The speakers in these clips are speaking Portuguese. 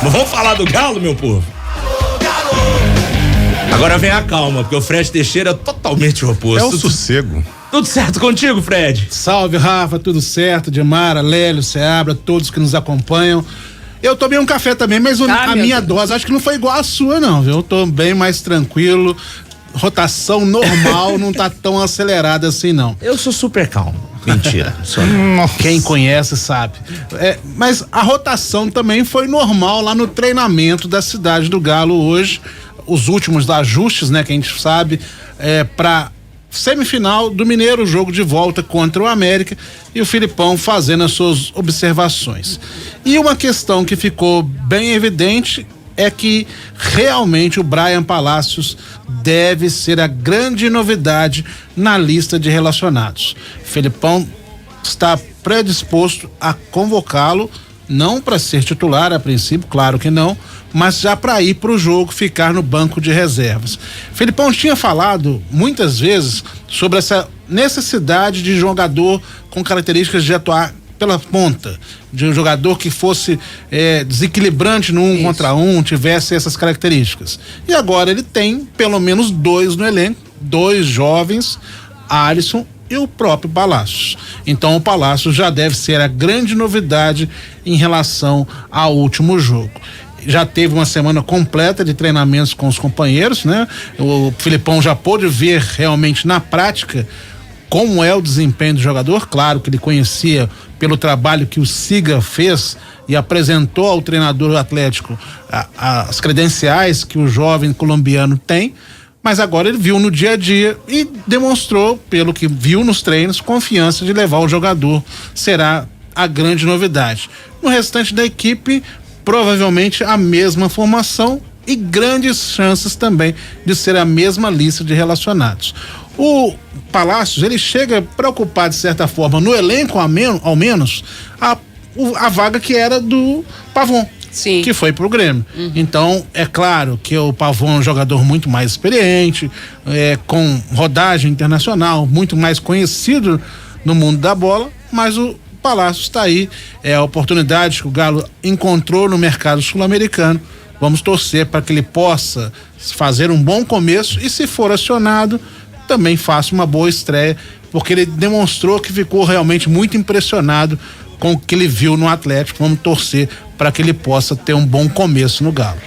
Mas vamos falar do Galo, meu povo? Agora vem a calma, porque o Fred Teixeira é totalmente o oposto. É o sossego. Tudo certo contigo, Fred? Salve, Rafa, tudo certo? Dimara, Lélio, Seabra, todos que nos acompanham. Eu tomei um café também, mas a minha dose acho que não foi igual a sua, não, viu? Eu tô bem mais tranquilo, rotação normal, não tá tão acelerada assim, não. Eu sou super calmo. Mentira. Quem conhece sabe. Mas a rotação também foi normal lá no treinamento da Cidade do Galo hoje. Os últimos ajustes, né, que a gente sabe, pra semifinal do Mineiro, jogo de volta contra o América, e o Filipão fazendo as suas observações. E uma questão que ficou bem evidente é que realmente o Bryan Palacios deve ser a grande novidade na lista de relacionados. Filipão está predisposto a convocá-lo, não para ser titular a princípio, claro que não, mas já para ir para o jogo, ficar no banco de reservas. Filipão tinha falado muitas vezes sobre essa necessidade de jogador com características de atuar pela ponta, de um jogador que fosse desequilibrante no um contra um, tivesse essas características. E agora ele tem pelo menos 2 no elenco, 2 jovens, Alisson e o próprio Palacios. Então o Palacios já deve ser a grande novidade em relação ao último jogo. Já teve uma semana completa de treinamentos com os companheiros, né? O Filipão já pôde ver realmente na prática como é o desempenho do jogador. Claro que ele conhecia pelo trabalho que o Siga fez e apresentou ao treinador atlético as credenciais que o jovem colombiano tem, mas agora ele viu no dia a dia e demonstrou, pelo que viu nos treinos, confiança de levar o jogador. Será a grande novidade. No restante da equipe, provavelmente a mesma formação e grandes chances também de ser a mesma lista de relacionados. O Palacios, ele chega preocupado de certa forma no elenco, ao menos a vaga que era do Pavon. Sim. Que foi pro Grêmio. Então, é claro que o Pavon é um jogador muito mais experiente, com rodagem internacional, muito mais conhecido no mundo da bola, mas o Palacios está aí, é a oportunidade que o Galo encontrou no mercado sul-americano. Vamos torcer para que ele possa fazer um bom começo e, se for acionado, também faça uma boa estreia, porque ele demonstrou que ficou realmente muito impressionado com o que ele viu no Atlético. Vamos torcer para que ele possa ter um bom começo no Galo.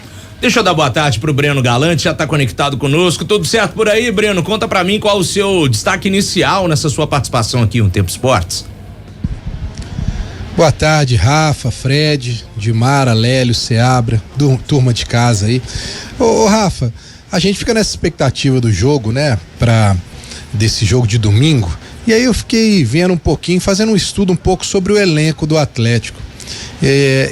Deixa eu dar boa tarde pro Breno Galante, já tá conectado conosco. Tudo certo por aí, Breno? Conta pra mim qual o seu destaque inicial nessa sua participação aqui no Tempo Esportes. Boa tarde, Rafa, Fred, Dimara, Lélio, Seabra, turma de casa aí. Ô Rafa, a gente fica nessa expectativa do jogo, né? Desse jogo de domingo. E aí eu fiquei vendo um pouquinho, fazendo um estudo um pouco sobre o elenco do Atlético.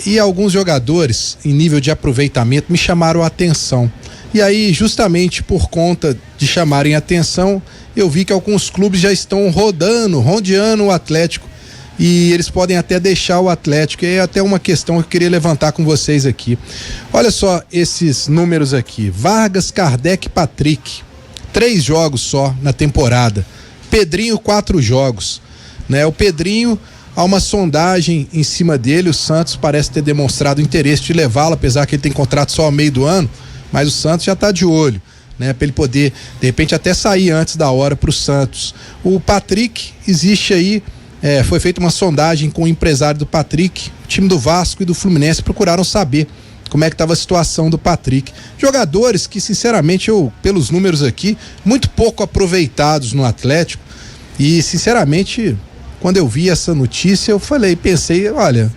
E alguns jogadores em nível de aproveitamento me chamaram a atenção. E aí, justamente por conta de chamarem a atenção, eu vi que alguns clubes já estão rodeando o Atlético. E eles podem até deixar o Atlético. E é até uma questão que eu queria levantar com vocês aqui. Olha só esses números aqui: Vargas, Kardec, Patrick, 3 jogos só na temporada. Pedrinho, 4 jogos, né? O Pedrinho, há uma sondagem em cima dele, o Santos parece ter demonstrado interesse de levá-lo, apesar que ele tem contrato só ao meio do ano, mas o Santos já está de olho, né? Para ele poder, de repente, até sair antes da hora para o Santos. O Patrick, existe aí, foi feita uma sondagem com o empresário do Patrick, o time do Vasco e do Fluminense procuraram saber como é que estava a situação do Patrick. Jogadores que, sinceramente, pelos números aqui, muito pouco aproveitados no Atlético. E, sinceramente, quando eu vi essa notícia, eu pensei, olha,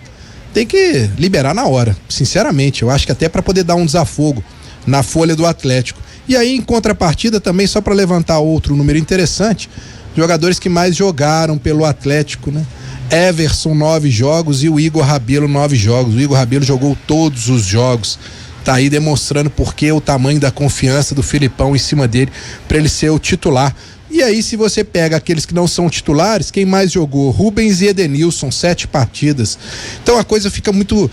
tem que liberar na hora. Sinceramente, eu acho que até para poder dar um desafogo na folha do Atlético. E aí, em contrapartida, também, só para levantar outro número interessante, jogadores que mais jogaram pelo Atlético, né? Everson, 9 jogos, e o Igor Rabelo, 9 jogos. O Igor Rabelo jogou todos os jogos. Tá aí demonstrando porque o tamanho da confiança do Filipão em cima dele para ele ser o titular. E aí, se você pega aqueles que não são titulares, quem mais jogou? Rubens e Edenilson, 7 partidas. Então a coisa fica muito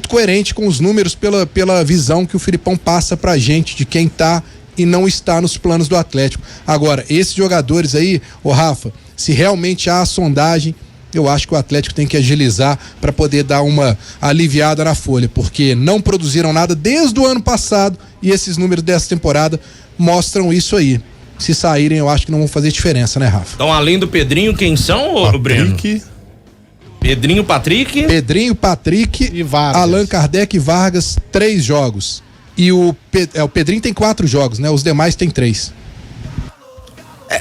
coerente com os números pela visão que o Filipão passa pra gente de quem tá e não está nos planos do Atlético. Agora, esses jogadores aí, ô Rafa, se realmente há a sondagem, eu acho que o Atlético tem que agilizar para poder dar uma aliviada na folha, porque não produziram nada desde o ano passado e esses números dessa temporada mostram isso aí. Se saírem, eu acho que não vão fazer diferença, né, Rafa? Então, além do Pedrinho, quem são, ô Breno? Pedrinho, Patrick e Vargas. Allan Kardec e Vargas, 3 jogos. E o Pedrinho tem 4 jogos, né? Os demais tem 3.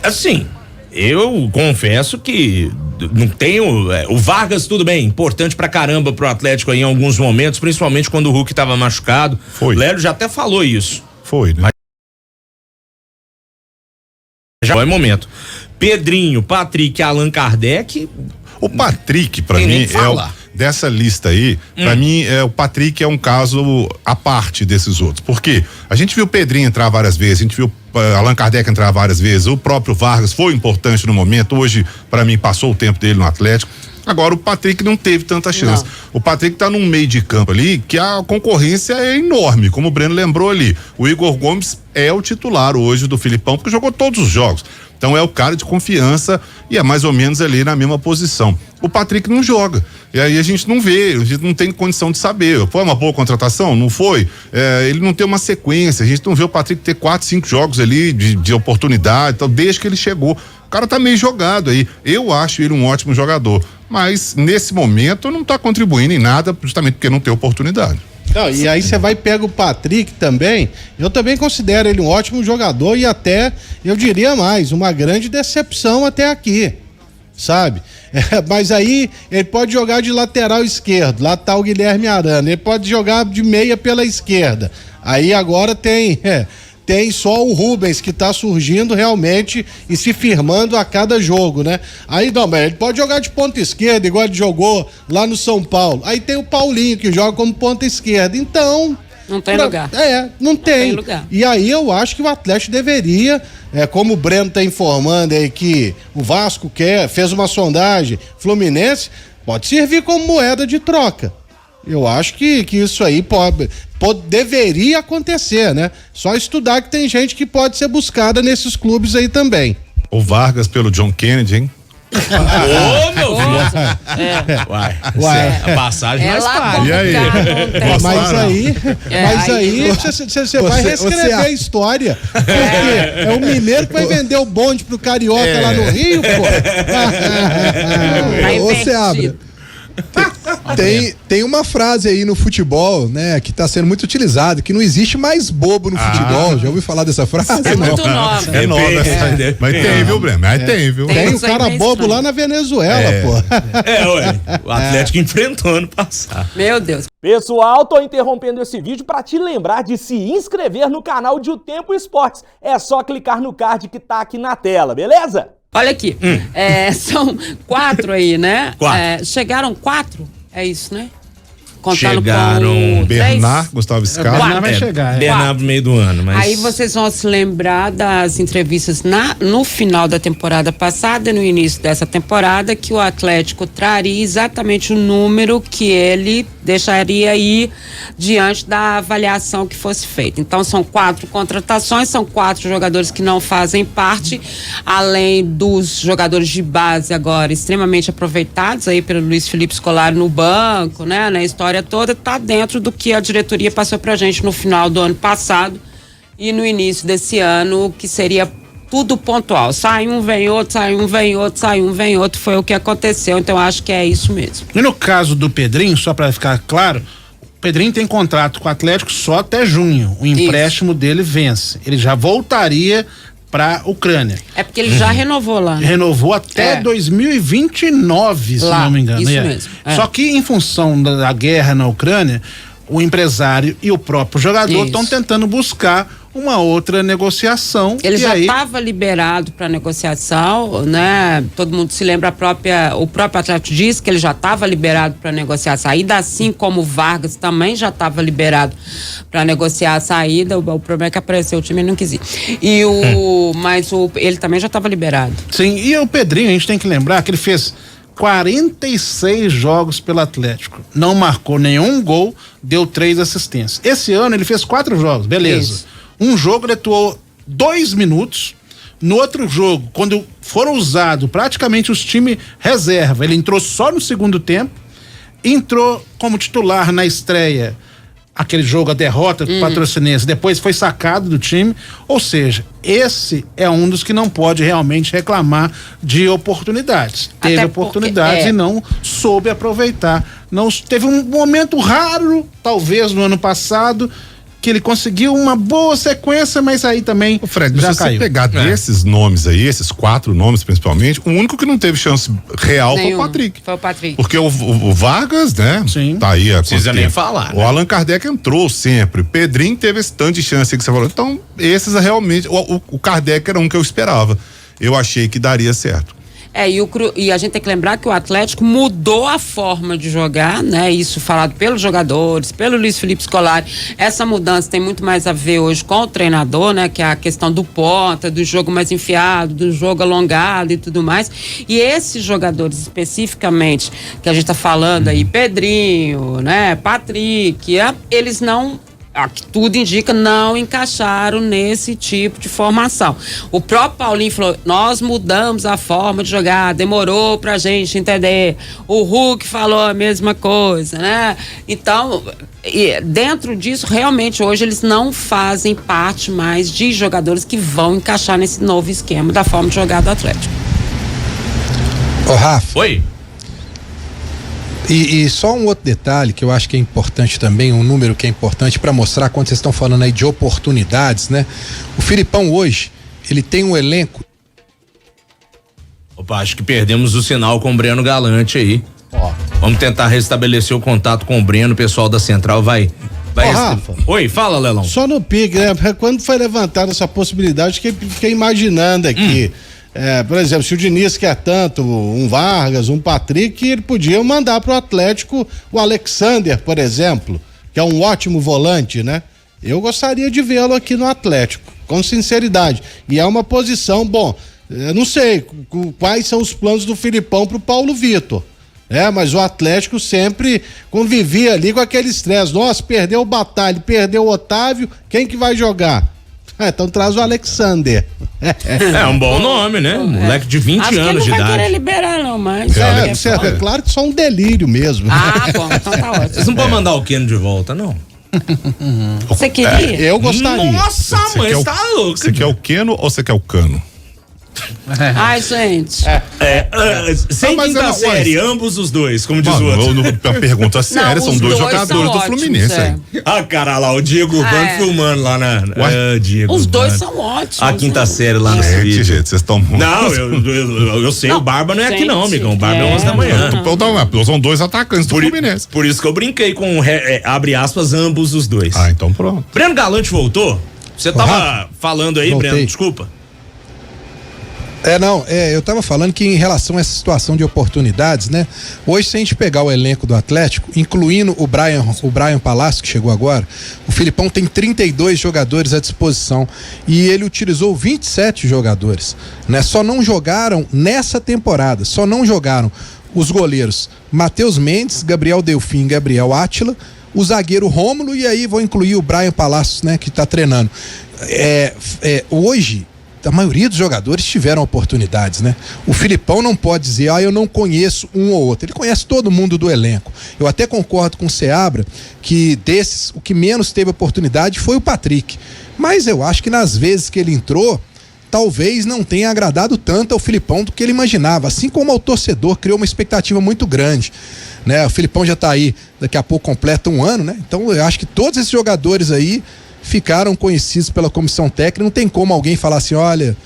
Assim, eu confesso que não tenho. O Vargas, tudo bem, importante pra caramba pro Atlético aí em alguns momentos, principalmente quando o Hulk tava machucado. Foi. O Lélio já até falou isso. Foi, né? Mas já foi momento. Pedrinho, Patrick, Allan Kardec. O Patrick, pra Tem nem mim, que falar. dessa lista aí, pra mim, o Patrick é um caso à parte desses outros. Por quê? A gente viu o Pedrinho entrar várias vezes, a gente viu Allan Kardec entrar várias vezes, o próprio Vargas foi importante no momento, hoje, pra mim, passou o tempo dele no Atlético. Agora, o Patrick não teve tanta chance. Não. O Patrick tá num meio de campo ali que a concorrência é enorme, como o Breno lembrou ali. O Igor Gomes é o titular hoje do Filipão, porque jogou todos os jogos. Então é o cara de confiança e é mais ou menos ali na mesma posição. O Patrick não joga. E aí a gente não vê, a gente não tem condição de saber. Foi uma boa contratação? Não foi? Ele não tem uma sequência. A gente não vê o Patrick ter 4, 5 jogos ali de oportunidade, então, desde que ele chegou. O cara tá meio jogado aí. Eu acho ele um ótimo jogador. Mas nesse momento não tá contribuindo em nada, justamente porque não tem oportunidade. Não, e aí você vai e pega o Patrick também. Eu também considero ele um ótimo jogador e até, eu diria mais, uma grande decepção até aqui, sabe? Mas aí ele pode jogar de lateral esquerdo, lá tá o Guilherme Arana, ele pode jogar de meia pela esquerda. Aí agora tem só o Rubens que tá surgindo realmente e se firmando a cada jogo, né? Aí não, mas ele pode jogar de ponta esquerda, igual ele jogou lá no São Paulo. Aí tem o Paulinho que joga como ponta esquerda. Então... Não tem lugar. Não tem lugar. E aí eu acho que o Atlético deveria, como o Breno tá informando aí que o Vasco fez uma sondagem, Fluminense, pode servir como moeda de troca. Eu acho que isso aí deveria acontecer, né? Só estudar que tem gente que pode ser buscada nesses clubes aí também. O Vargas pelo John Kennedy, hein? Ô, meu filho! Uai. A passagem nós paga. E aí? Mas aí você vai reescrever a história. Porque é o mineiro que vai vender o bonde pro carioca lá no Rio, pô. Ô, Seabra. Tem uma frase aí no futebol, né, que tá sendo muito utilizada, que não existe mais bobo no futebol. Já ouviu falar dessa frase? É muito nova. É nova essa. Mas tem, viu, Breno? Mas tem, viu? Tem um cara bobo lá na Venezuela, pô. Ué. O Atlético enfrentou ano passado. Meu Deus. Pessoal, tô interrompendo esse vídeo para te lembrar de se inscrever no canal de O Tempo Esportes. É só clicar no card que tá aqui na tela, beleza? Olha aqui, são 4 aí, né? 4. Chegaram 4, é isso, né? Contando Chegaram com Bernard, Gustavo Scarpa. Bernard vai chegar. Bernard no meio do ano, mas... Aí vocês vão se lembrar das entrevistas no final da temporada passada e no início dessa temporada, que o Atlético traria exatamente o número que ele deixaria aí diante da avaliação que fosse feita. Então são 4 contratações, são 4 jogadores que não fazem parte, além dos jogadores de base agora extremamente aproveitados aí pelo Luiz Felipe Scolari no banco, né? Na história toda, tá dentro do que a diretoria passou pra gente no final do ano passado e no início desse ano, que seria tudo pontual. Sai um, vem outro, sai um, vem outro, sai um, vem outro, foi o que aconteceu, então acho que é isso mesmo. E no caso do Pedrinho, só pra ficar claro, o Pedrinho tem contrato com o Atlético só até junho, o empréstimo dele vence, ele já voltaria pra Ucrânia. É porque ele já renovou lá. Né? Renovou até 2029, se lá, não me engano. Isso mesmo. Só que em função da guerra na Ucrânia, o empresário e o próprio jogador estão tentando buscar uma outra negociação. Ele já estava liberado para negociação, né? Todo mundo se lembra, o próprio Atlético disse que ele já estava liberado para negociar a saída, assim como o Vargas também já estava liberado para negociar a saída. O problema é que apareceu o time e não quis ir. Mas ele também já estava liberado. Sim, e o Pedrinho, a gente tem que lembrar que ele fez 46 jogos pelo Atlético, não marcou nenhum gol, deu 3 assistências. Esse ano ele fez 4 jogos, beleza. Isso. Um jogo ele atuou 2 minutos, No outro jogo, quando foram usados praticamente os times reserva, ele entrou só no segundo tempo, entrou como titular na estreia, aquele jogo, a derrota do Patrocinense, depois foi sacado do time, ou seja, esse é um dos que não pode realmente reclamar de oportunidades. Teve oportunidades e não soube aproveitar. Não, teve um momento raro, talvez no ano passado, que ele conseguiu uma boa sequência, mas aí também Fred, já se caiu. você pegar desses nomes aí, esses 4 nomes principalmente, o único que não teve chance real foi o Patrick. Foi o Patrick. Porque o Vargas, né? Sim. Tá aí. Precisa nem falar, O Allan Kardec entrou sempre. Pedrinho teve esse tanto de chance que você falou. Então, esses realmente. O Kardec era um que eu esperava. Eu achei que daria certo. E a gente tem que lembrar que o Atlético mudou a forma de jogar, né? Isso falado pelos jogadores, pelo Luiz Felipe Scolari. Essa mudança tem muito mais a ver hoje com o treinador, né? Que é a questão do ponta, do jogo mais enfiado, do jogo alongado e tudo mais. E esses jogadores especificamente, que a gente tá falando aí, Pedrinho, né? Patrick, eles não... que tudo indica, não encaixaram nesse tipo de formação. O próprio Paulinho falou, nós mudamos a forma de jogar, demorou pra gente entender. O Hulk falou a mesma coisa, né? Então, dentro disso, realmente, hoje eles não fazem parte mais de jogadores que vão encaixar nesse novo esquema da forma de jogar do Atlético. Ô, Rafa. Oi. E só um outro detalhe que eu acho que é importante também, um número que é importante para mostrar quando vocês estão falando aí de oportunidades, né? O Filipão hoje, ele tem um elenco. Opa, acho que perdemos o sinal com o Breno Galante aí. Vamos tentar restabelecer o contato com o Breno, o pessoal da Central vai Rafa. Oi, fala, Lelão. Só no pique, né? Quando foi levantada essa possibilidade, fiquei imaginando aqui. Por exemplo, se o Diniz quer tanto um Vargas, um Patrick, ele podia mandar pro Atlético o Alexander, por exemplo, que é um ótimo volante, né? Eu gostaria de vê-lo aqui no Atlético, com sinceridade. E é uma posição, eu não sei quais são os planos do Filipão pro Paulo Vitor. Mas o Atlético sempre convivia ali com aquele estresse. Nossa, perdeu o Batalha, perdeu o Otávio, quem que vai jogar? Então traz o Alexander. É um bom nome, né? Moleque de 20 anos de idade. Não vai querer liberar não, mas... É claro que só um delírio mesmo. Bom, então tá ótimo. Vocês não podem mandar o Keno de volta, não? Você queria? Eu gostaria. Nossa, mãe, você tá louco. Você quer o Keno ou você quer o Cano? Ai, gente. Sem quinta série, ambos os dois, como diz o outro. Uma pergunta séria, são dois jogadores do Fluminense. Cara, lá, o Diego Urbano filmando lá na. Diego Os dois Urbano. são ótimos. A quinta série lá no vídeo. Gente, vocês estão muito. Não, eu sei, o Barba não é aqui não, amigão. O Barba é 11 da manhã. São dois atacantes do Fluminense. Por isso que eu brinquei com, abre aspas, ambos os dois. Então pronto. Breno Galante voltou? Você tava falando aí, Voltei. Breno, desculpa. Eu tava falando que em relação a essa situação de oportunidades, né? Hoje, se a gente pegar o elenco do Atlético, incluindo o Brian Palácio, que chegou agora, o Filipão tem 32 jogadores à disposição e ele utilizou 27 jogadores, né? Só não jogaram nessa temporada, os goleiros Matheus Mendes, Gabriel Delfim e Gabriel Átila, o zagueiro Rômulo e aí vou incluir o Brian Palácio, né? Que tá treinando. Hoje, a maioria dos jogadores tiveram oportunidades, né? O Filipão não pode dizer, eu não conheço um ou outro. Ele conhece todo mundo do elenco. Eu até concordo com o Seabra que desses, o que menos teve oportunidade foi o Patrick. Mas eu acho que nas vezes que ele entrou, talvez não tenha agradado tanto ao Filipão do que ele imaginava. Assim como ao torcedor, criou uma expectativa muito grande, né? O Filipão já tá aí, daqui a pouco completa um ano, né? Então eu acho que todos esses jogadores aí ficaram conhecidos pela comissão técnica. Não tem como alguém falar assim, olha,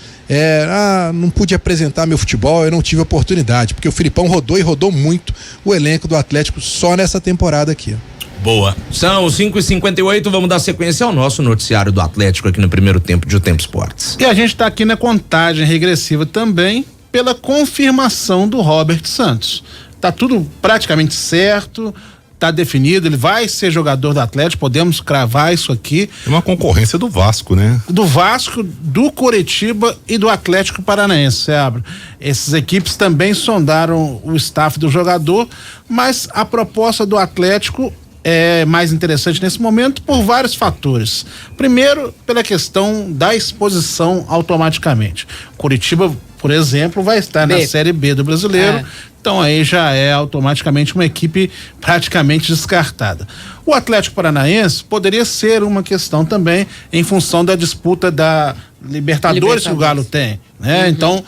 não pude apresentar meu futebol, eu não tive oportunidade, porque o Filipão rodou muito o elenco do Atlético só nessa temporada aqui. Boa. São 5h58, vamos dar sequência ao nosso noticiário do Atlético aqui no primeiro tempo de O Tempo Esportes. E a gente tá aqui na contagem regressiva também pela confirmação do Robert Santos. Tá tudo praticamente certo, tá definido, ele vai ser jogador do Atlético, podemos cravar isso aqui. É uma concorrência do Vasco, né? Do Vasco, do Coritiba e do Atlético Paranaense, Seabra. Essas equipes também sondaram o staff do jogador, mas a proposta do Atlético é mais interessante nesse momento por vários fatores. Primeiro, pela questão da exposição automaticamente. Curitiba, por exemplo, vai estar na Série B do Brasileiro, então aí já é automaticamente uma equipe praticamente descartada. O Atlético Paranaense poderia ser uma questão também em função da disputa da Libertadores que o Galo tem, né? Então,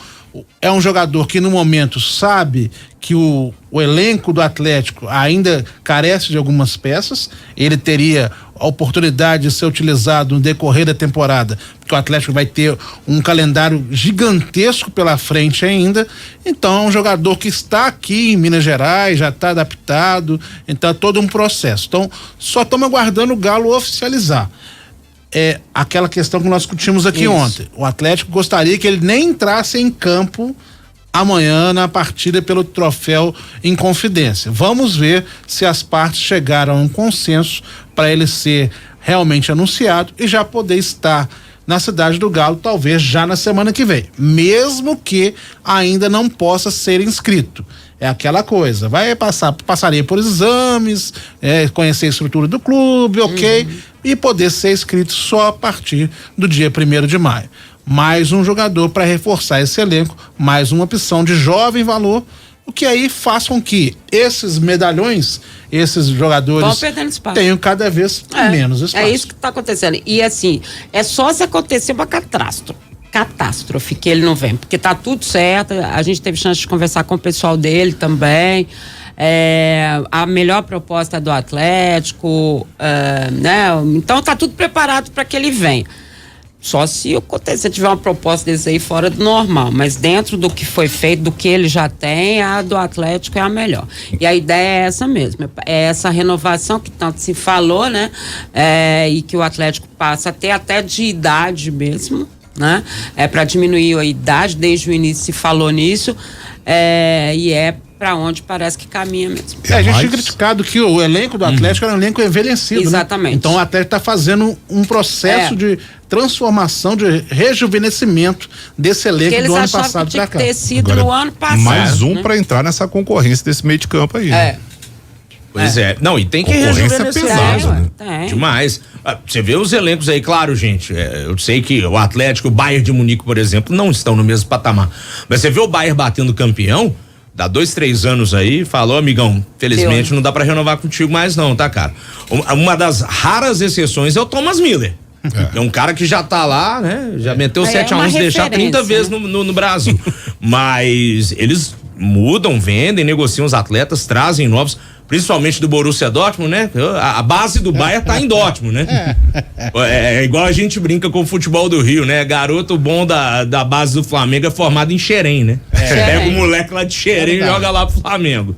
é um jogador que no momento sabe que o elenco do Atlético ainda carece de algumas peças, ele teria a oportunidade de ser utilizado no decorrer da temporada, porque o Atlético vai ter um calendário gigantesco pela frente ainda, então é um jogador que está aqui em Minas Gerais, já está adaptado, então é todo um processo. Então só estamos aguardando o Galo oficializar. É aquela questão que nós discutimos aqui ontem. O Atlético gostaria que ele nem entrasse em campo amanhã na partida pelo troféu Inconfidência. Vamos ver se as partes chegaram a um consenso para ele ser realmente anunciado e já poder estar na Cidade do Galo, talvez já na semana que vem, mesmo que ainda não possa ser inscrito. É aquela coisa, passaria por exames, conhecer a estrutura do clube, e poder ser inscrito só a partir do dia 1º de maio. Mais um jogador para reforçar esse elenco, mais uma opção de jovem valor, o que aí faz com que esses medalhões, esses jogadores tenham cada vez menos espaço. É isso que está acontecendo. E assim, é só se acontecer uma catástrofe que ele não vem, porque tá tudo certo, a gente teve chance de conversar com o pessoal dele também, a melhor proposta do Atlético, né? Então tá tudo preparado para que ele venha. Só se acontecer, tiver uma proposta desse aí fora do normal, mas dentro do que foi feito, do que ele já tem, a do Atlético é a melhor. E a ideia é essa mesmo, é essa renovação que tanto se falou, né? E que o Atlético passa até de idade mesmo, né? Para diminuir a idade, desde o início se falou nisso, e para onde parece que caminha mesmo. A gente tinha criticado que o elenco do Atlético era um elenco envelhecido. Exatamente. Né? Então o Atlético está fazendo um processo de transformação, de rejuvenescimento desse elenco do ano passado para cá. Ter sido agora, no ano passado. Mais um, né? Para entrar nessa concorrência desse meio de campo aí. Pois é. Não, e tem que rejuvenescer mesmo. Demais. Você vê os elencos aí, claro, gente. Eu sei que o Atlético, o Bayern de Munique, por exemplo, não estão no mesmo patamar. Mas você vê o Bayern batendo campeão, dá 2-3 anos aí, falou, amigão, felizmente não dá pra renovar contigo mais não, tá, cara? Uma das raras exceções é o Thomas Miller. É um cara que já tá lá, né? Já meteu 7-1 se deixar 30 vezes no Brasil. Mas eles mudam, vendem, negociam os atletas, trazem novos, principalmente do Borussia Dortmund, né? A base do Bayern tá em Dortmund, né? É igual a gente brinca com o futebol do Rio, né? Garoto bom da base do Flamengo é formado em Xerém, né? Você pega o moleque lá de Xerém e joga lá pro Flamengo.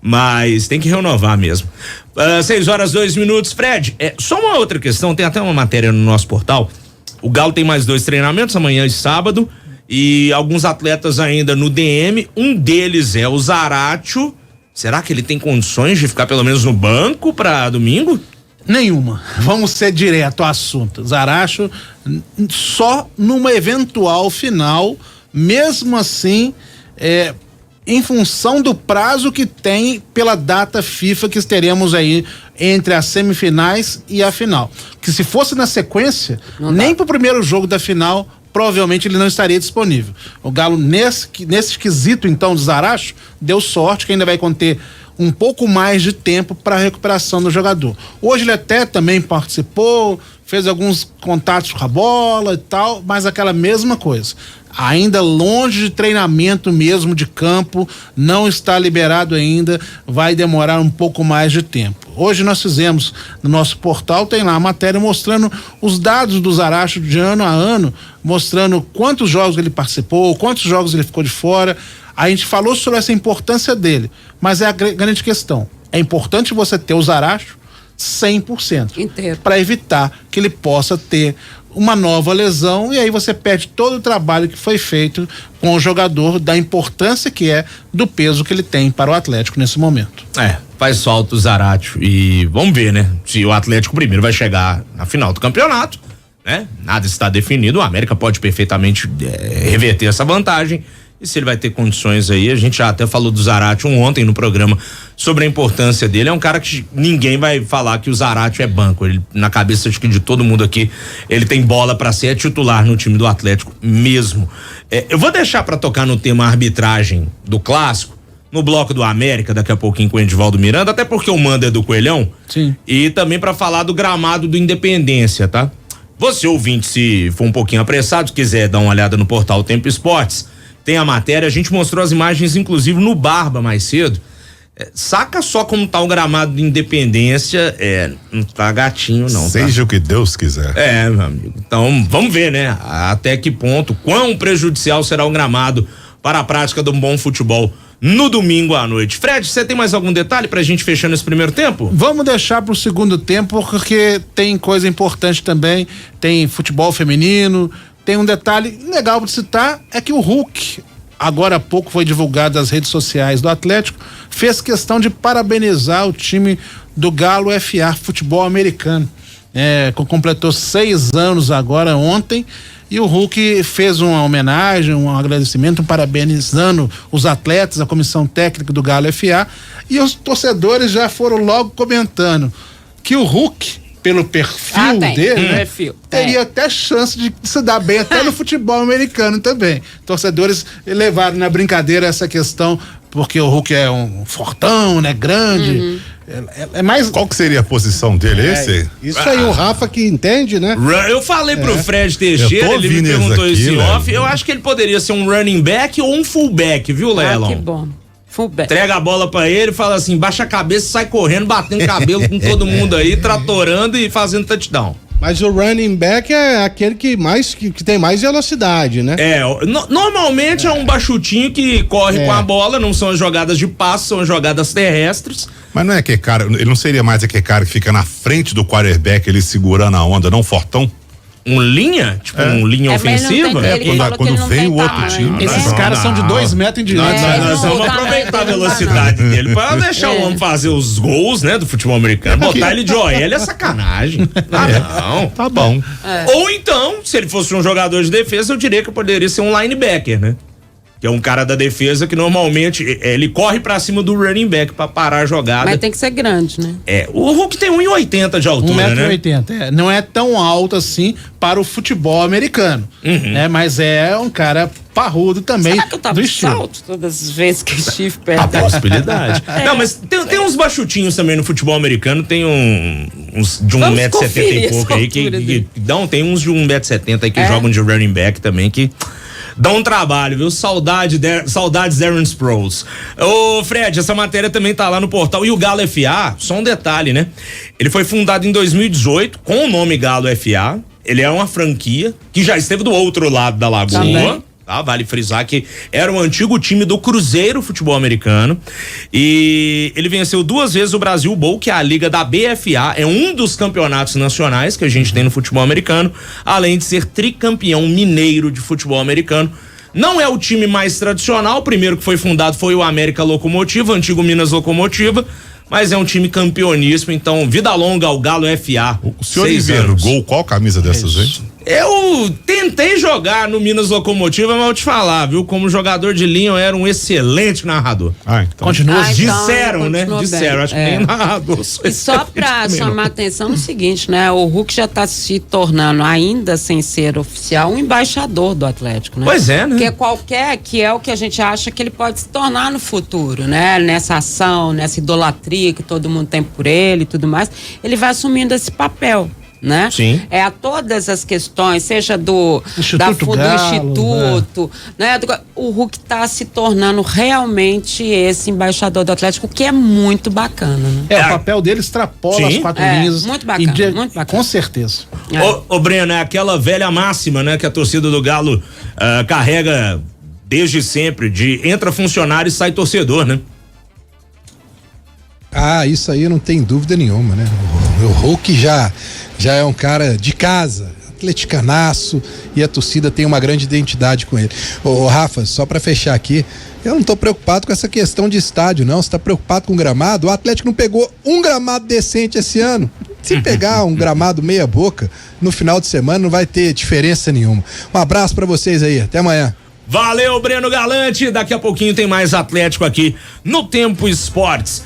Mas tem que renovar mesmo. 6h02. Fred, só uma outra questão, tem até uma matéria no nosso portal. O Galo tem mais 2 treinamentos, amanhã e sábado, e alguns atletas ainda no DM. Um deles é o Zaratio. Será que ele tem condições de ficar pelo menos no banco para domingo? Nenhuma. Vamos ser direto ao assunto. Zaratio só numa eventual final, mesmo assim, em função do prazo que tem pela data FIFA que teremos aí entre as semifinais e a final. Que se fosse na sequência, nem pro primeiro jogo da final, provavelmente ele não estaria disponível. O Galo, nesse quesito, então, do Zaratio, deu sorte que ainda vai conter um pouco mais de tempo para a recuperação do jogador. Hoje ele até também participou, fez alguns contatos com a bola e tal, mas aquela mesma coisa. Ainda longe de treinamento mesmo de campo, não está liberado ainda, vai demorar um pouco mais de tempo. Hoje nós fizemos no nosso portal, tem lá a matéria mostrando os dados do Zaratio de ano a ano, mostrando quantos jogos ele participou, quantos jogos ele ficou de fora. A gente falou sobre essa importância dele, mas é a grande questão. É importante você ter o Zaratio 100% inteiro, para evitar que ele possa ter uma nova lesão e aí você perde todo o trabalho que foi feito com o jogador, da importância que é, do peso que ele tem para o Atlético nesse momento. Faz falta o Zaratio e vamos ver, né? Se o Atlético primeiro vai chegar na final do campeonato, né? Nada está definido, o América pode perfeitamente reverter essa vantagem. E se ele vai ter condições aí, a gente já até falou do Zaratio ontem no programa sobre a importância dele. É um cara que ninguém vai falar que o Zaratio é banco. Ele, na cabeça acho que de todo mundo aqui, ele tem bola para ser titular no time do Atlético mesmo. Eu vou deixar para tocar no tema arbitragem do clássico, no bloco do América, daqui a pouquinho com o Edivaldo Miranda, até porque o mando é do Coelhão. Sim. E também para falar do gramado do Independência, tá? Você, ouvinte, se for um pouquinho apressado, quiser dar uma olhada no portal Tempo Esportes, tem a matéria, a gente mostrou as imagens, inclusive, no Barba mais cedo. Saca só como tá o gramado de Independência, não tá gatinho não. Seja o que Deus quiser. Meu amigo, então vamos ver, né, até que ponto, quão prejudicial será o gramado para a prática de um bom futebol no domingo à noite. Fred, você tem mais algum detalhe pra gente fechando esse primeiro tempo? Vamos deixar pro segundo tempo, porque tem coisa importante também, tem futebol feminino, tem um detalhe legal de citar, é que o Hulk, agora há pouco foi divulgado nas redes sociais do Atlético, fez questão de parabenizar o time do Galo FA, futebol americano. Completou 6 anos agora ontem, e o Hulk fez uma homenagem, um agradecimento, parabenizando os atletas, a comissão técnica do Galo FA, e os torcedores já foram logo comentando que o Hulk, pelo perfil dele, teria até chance de se dar bem até no futebol americano também. Torcedores levaram na brincadeira essa questão, porque o Hulk é um fortão, né, grande. É mais. Qual que seria a posição dele? Isso aí, o Rafa que entende, né? Eu falei pro Fred Teixeira, ele me perguntou isso em off. Eu acho que ele poderia ser um running back ou um fullback, viu, Lelão? Que bom. Fullback. Entrega a bola pra ele, fala assim, baixa a cabeça, sai correndo, batendo cabelo com todo mundo aí, tratorando e fazendo touchdown. Mas o running back é aquele que tem mais velocidade, né? Normalmente é um baixutinho que corre com a bola, não são as jogadas de passe, são as jogadas terrestres. Mas não é aquele cara, ele não seria mais aquele cara que fica na frente do quarterback, ele segurando a onda, não fortão? Um linha? Tipo, um linha ofensiva? Quando vem o outro time. Esses caras são de 2 metros em diante. Nós vamos aproveitar a velocidade dele pra deixar o homem fazer os gols, né, do futebol americano. Botar ele de OL é sacanagem. Não. Tá bom. Ou então, se ele fosse um jogador de defesa, eu diria que poderia ser um linebacker, né? Que é um cara da defesa que normalmente ele corre pra cima do running back pra parar a jogada. Mas tem que ser grande, né? O Hulk tem 1,80 de altura, 1,80 m, não é tão alto assim para o futebol americano, né? Mas é um cara parrudo também. Será que eu tava de salto todas as vezes que estive perto? A possibilidade. Não, mas tem uns baixutinhos também no futebol americano, tem uns de 1,70 m e pouco aí tem uns de 1,70 m aí que jogam de running back também que dá um trabalho, viu? Saudades Darren Sproles. Ô, Fred, essa matéria também tá lá no portal. E o Galo FA, só um detalhe, né? Ele foi fundado em 2018 com o nome Galo FA. Ele é uma franquia que já esteve do outro lado da lagoa. Também. Tá? Vale frisar que era o antigo time do Cruzeiro Futebol Americano, e ele venceu 2 vezes o Brasil Bowl, que é a liga da BFA, é um dos campeonatos nacionais que a gente tem no futebol americano, além de ser tricampeão mineiro de futebol americano. Não é o time mais tradicional, o primeiro que foi fundado foi o América Locomotiva, antigo Minas Locomotiva, mas é um time campeoníssimo, então vida longa ao Galo FA. O senhor Oliveira, gol, qual camisa dessas aí? Eu tentei jogar no Minas Locomotiva, mas eu te falar, viu? Como jogador de linha, eu era um excelente narrador. Então. Disseram, né? Disseram, acho que nem narrador. E só pra chamar a atenção no seguinte, né? O Hulk já tá se tornando, ainda sem ser oficial, um embaixador do Atlético, né? Pois é, né? Que é o que a gente acha que ele pode se tornar no futuro, né? Nessa ação, nessa idolatria que todo mundo tem por ele e tudo mais, ele vai assumindo esse papel, né? Sim. A todas as questões, seja do Instituto, né? O Hulk tá se tornando realmente esse embaixador do Atlético, que é muito bacana, né? O papel dele extrapola as 4 linhas. Muito bacana, muito bacana. Com certeza. Ô, Breno, é aquela velha máxima, né? Que a torcida do Galo carrega desde sempre, de entra funcionário e sai torcedor, né? Isso aí não tem dúvida nenhuma, né? O Hulk já é um cara de casa, atleticanaço, e a torcida tem uma grande identidade com ele. Ô Rafa, só pra fechar aqui, eu não tô preocupado com essa questão de estádio, não. Você tá preocupado com o gramado? O Atlético não pegou um gramado decente esse ano. Se pegar um gramado meia boca no final de semana, não vai ter diferença nenhuma. Um abraço pra vocês aí, até amanhã. Valeu, Breno Galante, daqui a pouquinho tem mais Atlético aqui no Tempo Esportes.